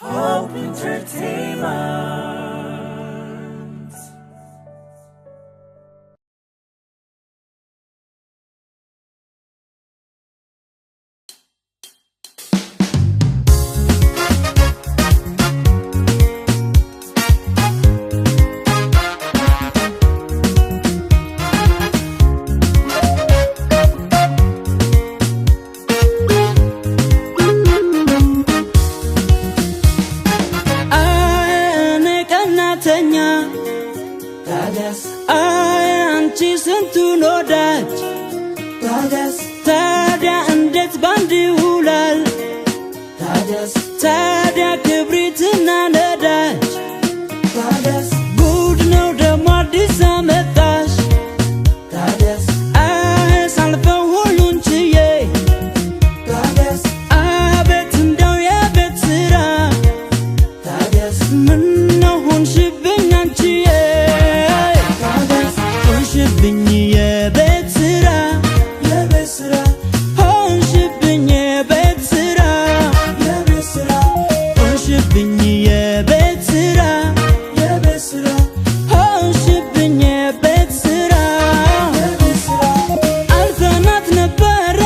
Hope Entertainment. አንቺ ስንቱን ወዳጅ ታዲያ እንዴት ባንድ ይውላል? ታዲያ ክብሪትና ነዳጅ ጉድ ነው ደሞ አዲስ አመጣሽ። ሳልፈው ሁሉን ችዬ አቤት እንደው የቤት ስራ ምነው ሆንሽብኝ አንቺዬ ሆንሽብኝ የቤት ስራ ሆንሽብኝ የቤት ስራ ሆንሽብኝ የቤት ስራ ሆንሽብኝ የቤት ስራ አልፈናት ነበረ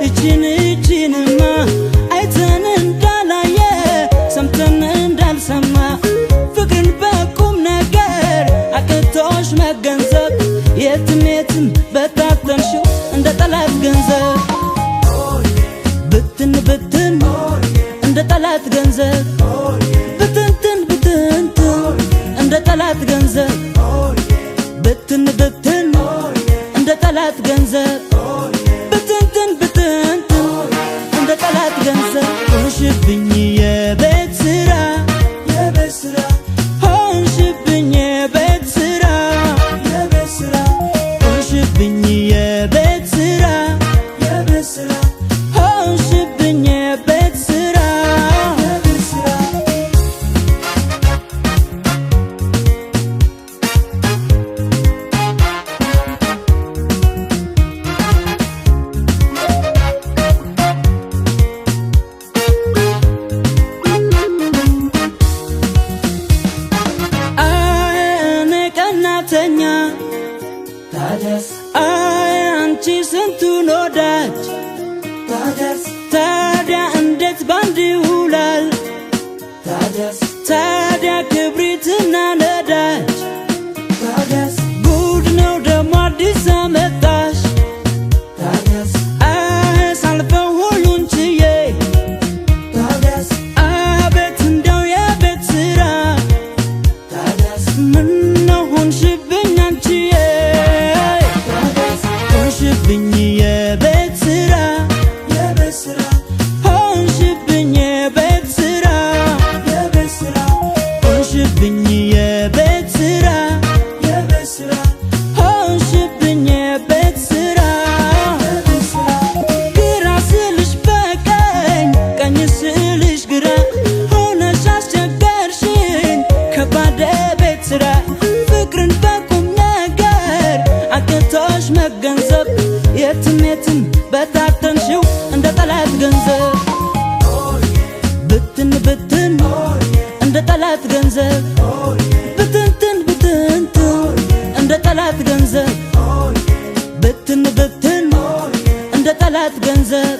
እቺንማ አይተን እንዳላየ ሰምተን እንዳልሰማ ፍቅርን በቁም ነገር አቅቶሽ መገንዘብ የትም በታተንሽው እንደ ጠላት ገንዘብ ብትን ብትን እንደ ጠላት ገንዘብ ብትንትን እንደ ጠላት ገንዘብ ብትን ብትን እንደ ጠላት ገንዘብ ብትንትን እንደ ጠላት ገንዘብ ሆንሽብኝ የቤት ስራ ሆንሽብኝ የቤት ስራ ሆንሽብኝ የቤት ስራ ሆንሽብኝ የቤት ስራ እኔ ቀናተኛ አንቺ ስንቱን ወዳጅ ታዲያ እንዴት ባንድ ይውላል? ታዲያ ክብሪትና ነዳጅ ጉድ ነው ደሞ አዲስ አመጣሽ። ሳልፈው ሁሉን ችዬ አቤት እንደው የቤት ስራ ምነው ሆንሽብኝ አንቺዬ ሆንሽብኝ የቤት ስራ ሆንሽብኝ የቤት ስራ ሆንሽብኝ የቤት ስራ ሆንሽብኝ የቤት ስራ ግራ ስልሽ በቀኝ ቀኝ ስልሽ ግራ ሆነሽ አስቸገርሽኝ ከባድ ቤት ስራ ፍቅርን በቁም ነገር አቅቶሽ መገንዘብ የትም በታተንሽው እንደ ጠላት ገንዘብ ብትን እንደ ጠላት ገንዘብ ብትንትን እንደ ጠላት ገንዘብ ብትን እንደ ጠላት ገንዘብ